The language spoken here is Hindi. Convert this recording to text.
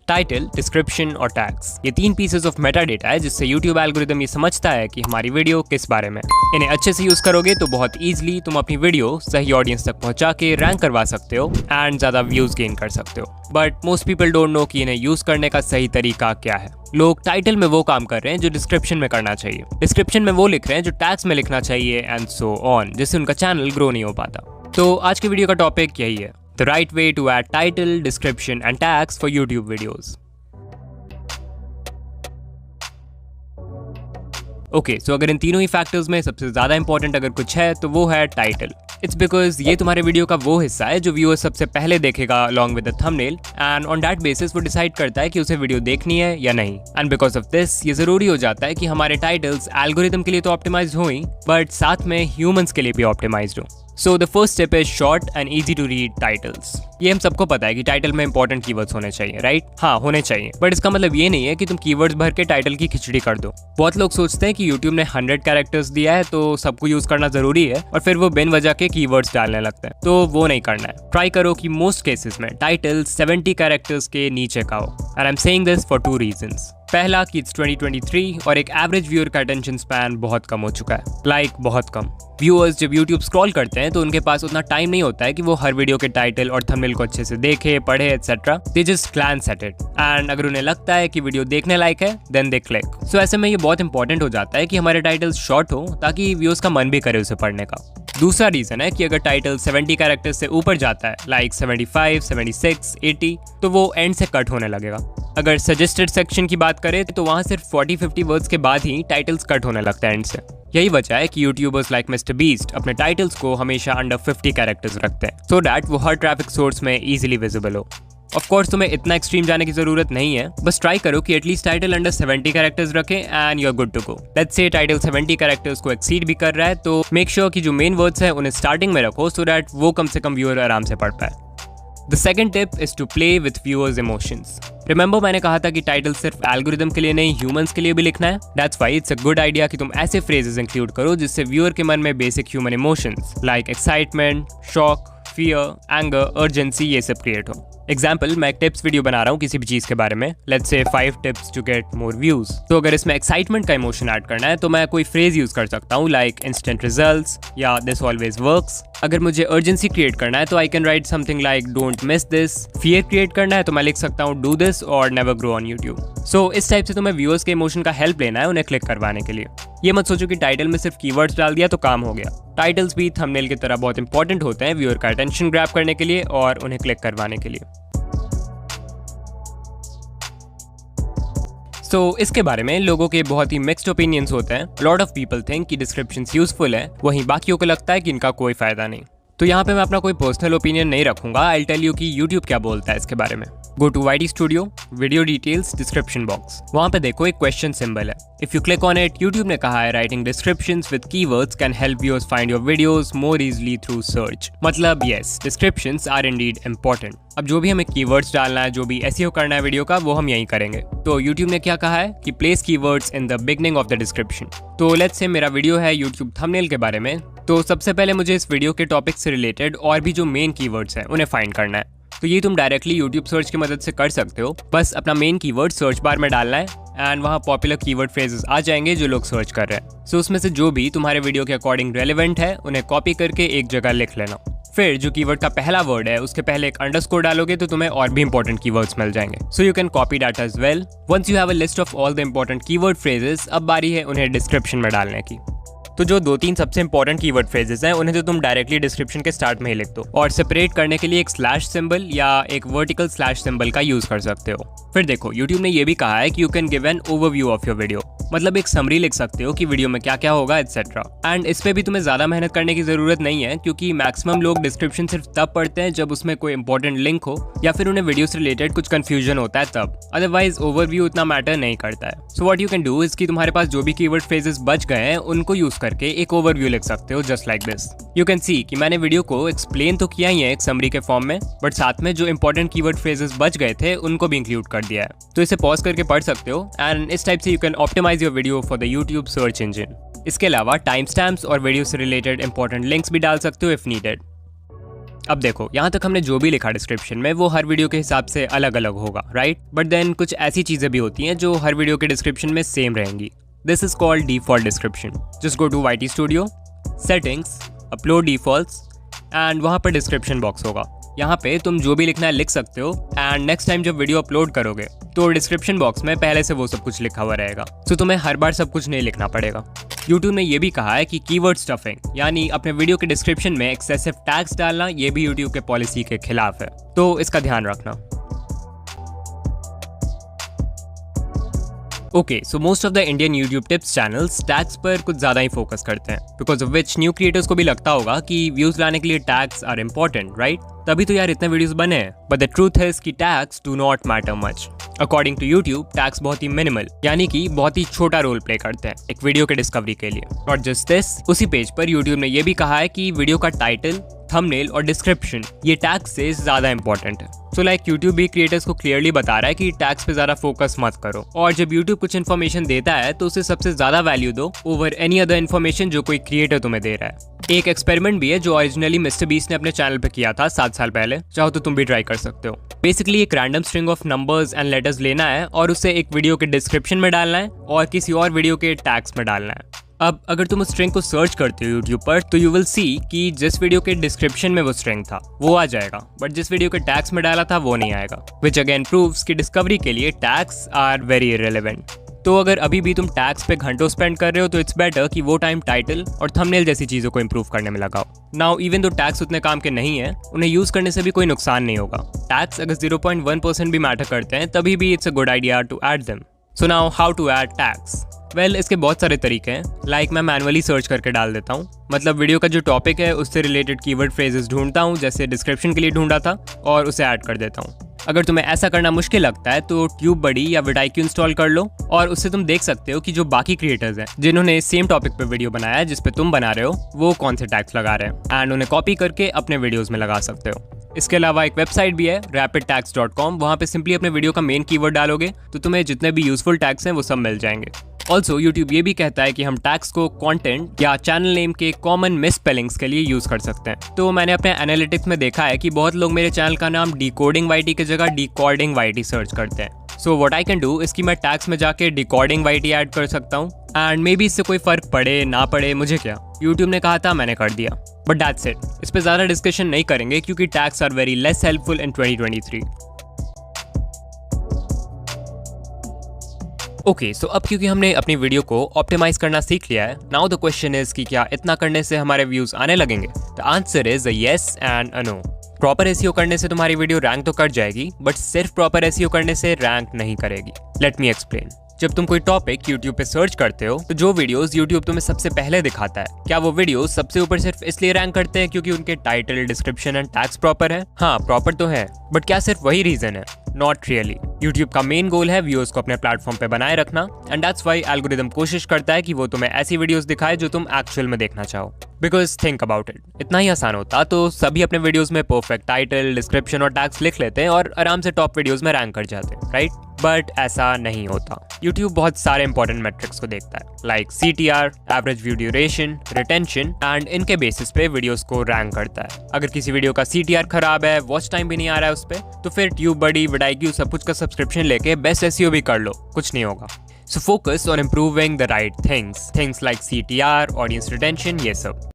टाइटल, डिस्क्रिप्शन और टैग्स, ये 3 पीसेस ऑफ मेटा डेटा है जिससे यूट्यूब एल्गोरिदम ये समझता है कि हमारी वीडियो किस बारे में। इन्हें अच्छे से यूज करोगे तो बहुत ईजिली तुम अपनी वीडियो सही ऑडियंस तक पहुंचा के रैंक करवा सकते हो एंड ज्यादा व्यूज गेन कर सकते हो। But most people don't know कि इन्हें यूज करने का सही तरीका क्या है। लोग टाइटल में वो काम कर रहे हैं जो डिस्क्रिप्शन में करना चाहिए, डिस्क्रिप्शन में वो लिख रहे हैं जो टैग्स में लिखना चाहिए एंड सो ऑन, जिससे उनका चैनल ग्रो नहीं हो पाता। तो आज की वीडियो का टॉपिक यही है, the right way to add title, description and tags for YouTube videos. Okay, so अगर इन तीनों ही फैक्टर्स में सबसे ज्यादा इंपॉर्टेंट अगर कुछ है तो वो है टाइटल। इट्स बिकॉज ये तुम्हारे वीडियो का वो हिस्सा है जो व्यूअर सबसे पहले देखेगा along with the thumbnail and on that basis वो डिसाइड करता है कि उसे वीडियो देखनी है या नहीं। एंड बिकॉज ऑफ दिस ये जरूरी हो जाता है कि हमारे टाइटल्स एल्गोरिथम के लिए तो ऑप्टिमाइज हो ही, बट साथ में ह्यूमंस के लिए भी ऑप्टिमाइज्ड हो। So the first step is short and easy to read titles. ये हम सबको पता है कि टाइटल में इंपॉर्टेंट कीवर्ड्स होने चाहिए, राइट? हाँ, होने चाहिए, बट इसका मतलब ये नहीं है कि तुम कीवर्ड्स भर के टाइटल की खिचड़ी कर दो। बहुत लोग सोचते हैं कि यूट्यूब ने 100 कैरेक्टर्स दिया है तो सबको यूज करना जरूरी है और फिर वो बिन वजह के कीवर्ड्स डालने लगते हैं, तो वो नहीं करना है। ट्राई करो कि मोस्ट केसेस में टाइटल 70 कैरेक्टर्स के नीचे का हो, and I am saying this for 2 reasons. पहला कि इट्स 2023 और एक एवरेज व्यूअर का अटेंशन स्पैन बहुत कम हो चुका है, बहुत कम। व्यूअर्स जब यूट्यूब स्क्रॉल करते हैं तो उनके पास उतना टाइम नहीं होता है कि वो हर वीडियो के टाइटल और थंबनेल को अच्छे से देखे, पढ़े etcetera. They just glance at it and अगर उन्हें लगता है कि वीडियो देखने लायक है देन दे क्लिक। सो ऐसे में ये बहुत इंपॉर्टेंट हो जाता है कि हमारे टाइटल्स शॉर्ट हो ताकि व्यूअर्स का मन भी करे उसे पढ़ने का। दूसरा रीजन है कि अगर टाइटल 70 कैरेक्टर्स से ऊपर जाता है, लाइक 75, 76, 80, तो वो एंड से कट होने लगेगा। अगर सजेस्टेड सेक्शन की बात करें तो वहां सिर्फ 40-50 वर्ड्स के बाद ही टाइटल्स कट होने लगते हैं एंड से। यही वजह है कि यूट्यूबर्स लाइक मिस्टर बीस्ट अपने टाइटल्स को हमेशा अंडर 50 कैरेक्टर्स रखते हैं, सो दैट वो हर ट्रैफिक सोर्स में इजीली विजिबल हो। ऑफ कोर्स तुम्हें इतना एक्सट्रीम जाने की जरूरत नहीं है, बस ट्राई करो कि एटलीस्ट टाइटल अंडर 70 कैरेक्टर्स रखें and you are good to go. Let's say title 70 characters को एक्सीड भी कर रहा है तो मेक श्योर कि जो मेन वर्ड्स हैं उन्हें स्टार्टिंग में रखो सो दैट वो कम से कम व्यूअर आराम से पढ़ पाए। The second tip is to play with viewers' emotions. Remember मैंने कहा था कि टाइटल सिर्फ एल्गोरिथम के लिए नहीं, ह्यूमंस के लिए भी लिखना है। That's why it's a good idea कि तुम ऐसे phrases इंक्लूड करो जिससे व्यूअर के मन में basic human emotions like excitement, shock, fear, anger, urgency ये सब क्रिएट हो। एग्जाम्पल, मैं एक टिप्स वीडियो बना रहा हूँ किसी भी चीज के बारे में, let's say 5 tips to get more views. तो अगर इसमें एक्साइटमेंट का इमोशन ऐड करना है तो मैं कोई फ्रेज यूज कर सकता हूँ लाइक इंस्टेंट रिजल्ट्स या दिस ऑलवेज वर्क्स। अगर मुझे अर्जेंसी क्रिएट करना है तो I can write something like don't miss this. Fear create करना है तो मैं लिख सकता हूँ डू दिस और नेवर ग्रो ऑन यूट्यूब। सो इस टाइप से तुम्हें व्यूअर्स के इमोशन का हेल्प लेना है उन्हें क्लिक करवाने के लिए। ये मत सोचो कि टाइटल में सिर्फ कीवर्ड्स डाल दिया तो काम हो गया। टाइटल्स भी थंबनेल की तरह बहुत इंपॉर्टेंट होते हैं व्यूअर का अटेंशन ग्रैब करने के लिए और उन्हें क्लिक करवाने के लिए। सो इसके बारे में लोगों के बहुत ही मिक्स्ड ओपिनियंस होते हैं। लॉट ऑफ पीपल थिंक कि डिस्क्रिप्शंस यूजफुल है, वहीं बाकियों को लगता है कि इनका कोई फायदा नहीं। तो यहाँ पे मैं अपना कोई पर्सनल ओपिनियन नहीं रखूंगा, आई टेल यू कि यूट्यूब क्या बोलता है इसके बारे में। Go to YT studio, video details, description box. वहाँ पे देखो एक क्वेश्चन सिंबल है। If you click on it, YouTube ने कहा है writing descriptions with keywords can help viewers find your videos more easily through search. मतलब yes, descriptions are indeed important. अब जो भी हमें कीवर्ड्स डालना है, जो भी SEO करना है वीडियो का, वो हम यहीं करेंगे। तो यूट्यूब ने क्या कहा है कि place keywords in the beginning of the description. तो लेट्स से मेरा वीडियो है यूट्यूब थंबनेल के बारे में, तो सबसे पहले मुझे इस वीडियो के टॉपिक से रिलेटेड और भी जो मेन कीवर्ड्स हैं उन्हें फाइंड करना है। तो ये तुम डायरेक्टली यूट्यूब सर्च की मदद से कर सकते हो। बस अपना मेन कीवर्ड सर्च बार में डालना है एंड वहाँ पॉपुलर कीवर्ड फ्रेजेस आ जाएंगे जो लोग सर्च कर रहे हैं। सो उसमें से जो भी तुम्हारे वीडियो के अकॉर्डिंग रेलेवेंट है उन्हें कॉपी करके एक जगह लिख लेना। फिर जो कीवर्ड का पहला वर्ड है उसके पहले एक अंडरस्कोर डालोगे तो तुम्हें और भी इंपॉर्टेंट कीवर्ड्स मिल जाएंगे। So you can copy that as well. Once you have a list of all the important keyword phrases, अब बारी है उन्हें डिस्क्रिप्शन में डालने की। तो जो 2-3 सबसे इंपॉर्टेंट कीवर्ड फ्रेजेस हैं उन्हें तो तुम डायरेक्टली डिस्क्रिप्शन के स्टार्ट में ही लिख दो और सेपरेट करने के लिए एक स्लैश सिंबल या एक वर्टिकल स्लैश सिंबल का यूज कर सकते हो। फिर देखो, यूट्यूब ने ये भी कहा है कि you can give an overview of your video, मतलब एक समरी लिख सकते हो कि वीडियो में क्या क्या होगा एटसेट्रा। एंड इस पे भी तुम्हें ज्यादा मेहनत करने की जरूरत नहीं है क्योंकि मैक्सिमम लोग डिस्क्रिप्शन सिर्फ तब पढ़ते हैं जब उसमें कोई इंपॉर्टेंट लिंक हो या फिर उन्हें वीडियो से रिलेटेड कुछ कंफ्यूजन होता है तब। अदरवाइज ओवरव्यू उतना मैटर नहीं करता है। So what you can do is कि तुम्हारे पास जो भी कीवर्ड फ्रेजेस बच गए हैं उनको यूज करके एक ओवरव्यू लिख सकते हो just like this. You can see कि मैंने वीडियो को एक्सप्लेन तो किया ही है एक समरी के फॉर्म में, बट साथ में जो इंपॉर्टेंट कीवर्ड फ्रेजेस बच गए थे उनको भी इंक्लूड कर दिया है। तो इसे पॉज करके पढ़ सकते हो एंड इस टाइप से you can optimize your video for the YouTube search engine. इसके अलावा टाइम स्टैम्प्स और वीडियो से रिलेटेड इंपॉर्टेंट लिंक्स भी डाल सकते हो इफ नीडेड। अब देखो, यहाँ तक हमने जो भी लिखा डिस्क्रिप्शन में वो हर वीडियो के हिसाब से अलग अलग होगा, राइट? बट देन कुछ ऐसी चीजें भी होती हैं जो हर वीडियो के डिस्क्रिप्शन में सेम रहेंगी। This is called default description. Just go to YT studio, settings, upload defaults and वहाँ पर डिस्क्रिप्शन बॉक्स होगा। यहाँ पे तुम जो भी लिखना है लिख सकते हो एंड नेक्स्ट टाइम जब वीडियो अपलोड करोगे तो डिस्क्रिप्शन बॉक्स में पहले से वो सब कुछ लिखा हुआ रहेगा, तो तुम्हें हर बार सब कुछ नहीं लिखना पड़ेगा। YouTube ने ये भी कहा है कि कीवर्ड स्टफिंग यानी अपने वीडियो के डिस्क्रिप्शन में एक्सेसिव टैग्स डालना ये भी YouTube के पॉलिसी के खिलाफ है, तो इसका ध्यान रखना। Okay, so most of the Indian YouTube tips channels tags पर कुछ ज़्यादा ही फोकस करते हैं, because of which new creators को भी लगता होगा कि व्यूज लाने के लिए टैग्स आर इम्पोर्टेंट, राइट? तभी तो यार इतने वीडियोस बने हैं। बट द ट्रूथ है कि tags do not matter much. According to YouTube, tags बहुत ही मिनिमल यानी कि बहुत ही छोटा रोल प्ले करते हैं एक वीडियो के डिस्कवरी के लिए। नॉट जस्ट दिस, उसी पेज पर यूट्यूब ने यह भी कहा है कि वीडियो का टाइटल, थंबनेल और डिस्क्रिप्शन ये टैग्स से ज़्यादा इंपॉर्टेंट है। सो लाइक यूट्यूब भी क्रिएटर्स को क्लियरली बता रहा है कि टैग्स पे ज़्यादा फोकस मत करो, और जब यूट्यूब कुछ इन्फॉर्मेशन देता है तो उसे सबसे ज़्यादा वैल्यू दो ओवर एनी अदर इन्फॉर्मेशन जो कोई क्रिएटर तुम्हें दे रहा है। एक एक्सपेरिमेंट भी है जो ओरिजिनली मिस्टर बीस्ट ने अपने चैनल पे किया था 7 साल पहले, चाहो तो तुम भी ट्राई कर सकते हो। बेसिकली एक random string of numbers and letters लेना है और उसे एक वीडियो के डिस्क्रिप्शन में डालना है और किसी और वीडियो के टैग्स में डालना है। अब अगर तुम उस स्ट्रिंग को सर्च करते हो यूट्यूब पर तो यू विल सी कि जिस वीडियो के डिस्क्रिप्शन में वो स्ट्रिंग था वो आ जाएगा, बट जिस वीडियो के टैग्स में डाला था वो नहीं आएगा, विच अगेन प्रूव्स कि डिस्कवरी के लिए टैग्स आर वेरी इररिलेवेंट। तो अगर अभी भी तुम टैग्स पे घंटों स्पेंड कर रहे हो तो इट्स बेटर कि वो टाइम टाइटल और थंबनेल जैसी चीज़ों को इंप्रूव करने में लगाओ। नाउ इवन दो टैग्स उतने काम के नहीं है, उन्हें यूज़ करने से भी कोई नुकसान नहीं होगा। टैग्स अगर 0.1% भी मैटर करते हैं तभी भी it's a good idea to add them. So now how to add tags? Well, इसके बहुत सारे तरीके हैं। लाइक मैं मैनुअली सर्च करके डाल देता हूँ, मतलब वीडियो का जो टॉपिक है उससे रिलेटेड कीवर्ड फ्रेजेस ढूंढता हूँ, जैसे डिस्क्रिप्शन के लिए ढूंढा था, और उसे ऐड कर देता हूँ। अगर तुम्हें ऐसा करना मुश्किल लगता है तो TubeBuddy या vidIQ इंस्टॉल कर लो और उससे तुम देख सकते हो कि जो बाकी क्रिएटर्स हैं जिन्होंने सेम टॉपिक पे वीडियो बनाया है जिस पे तुम बना रहे हो वो कौन से टैग्स लगा रहे हैं, एंड उन्हें कॉपी करके अपने वीडियोस में लगा सकते हो। इसके अलावा एक वेबसाइट भी है rapidtags.com, वहाँ पे सिंपली अपने वीडियो का मेन कीवर्ड डालोगे तो तुम्हें जितने भी यूजफुल टैग्स हैं वो सब मिल जाएंगे। ऑल्सो यूट्यूब ये भी कहता है कि हम टैग्स को कंटेंट या चैनल नेम के कॉमन मिसस्पेलिंग्स के लिए यूज कर सकते हैं। तो मैंने अपने एनालिटिक्स में देखा है कि बहुत लोग मेरे चैनल का नाम डिकोडिंग YT की जगह डिकॉर्डिंग YT सर्च करते हैं। So what I can do इस कि मैं टैग्स में जाके डिकॉर्डिंग YT ऐड कर सकता हूँ, एंड मे बी इससे कोई फर्क पड़े ना पड़े मुझे क्या, यूट्यूब ने कहा था मैंने कर दिया। बट दैट्स इट, इस पे ज़्यादा डिस्कशन नहीं करेंगे क्योंकि tags are very less helpful in 2023। Okay, so अब क्योंकि हमने अपनी वीडियो को ऑप्टिमाइज करना सीख लिया है, नाउ द क्वेश्चन इज कि क्या इतना करने से हमारे व्यूज आने लगेंगे? The answer is a yes and a no. Proper SEO करने से तुम्हारी वीडियो रैंक तो कर जाएगी, बट सिर्फ प्रॉपर एसईओ करने से रैंक नहीं करेगी। Let me explain. जब तुम कोई टॉपिक YouTube पे सर्च करते हो तो जो वीडियोस YouTube तुम्हें सबसे पहले दिखाता है, क्या वो वीडियोस सबसे ऊपर सिर्फ इसलिए रैंक करते हैं क्योंकि उनके title, description and tags proper है? हाँ, प्रॉपर तो है, बट क्या सिर्फ वही रीजन है? Not really. YouTube का मेन गोल है व्यूअर्स को अपने प्लेटफॉर्म पे बनाए रखना, एंड दैट्स व्हाई एल्गोरिदम कोशिश करता है कि वो तुम्हें ऐसी वीडियोस दिखाए जो तुम एक्चुअल में देखना चाहो। बिकॉज थिंक अबाउट इट, इतना ही आसान होता तो सभी अपने वीडियोस में परफेक्ट टाइटल, डिस्क्रिप्शन और टैग्स लिख लेते हैं और आराम से टॉप वीडियोस में रैंक कर जाते, राइट? बट ऐसा नहीं होता। YouTube बहुत सारे इंपॉर्टेंट मेट्रिक्स को देखता है, like CTR, average view duration, retention, and इनके बेसिस पे वीडियोस को रैंक करता है। अगर किसी वीडियो का CTR खराब है, वॉच टाइम भी नहीं आ रहा है उस पर, तो फिर TubeBuddy, vidIQ सब कुछ का सब्सक्रिप्शन लेके बेस्ट SEO भी कर लो, कुछ नहीं होगा। So focus on improving the right things like CTR, audience retention, ये सब।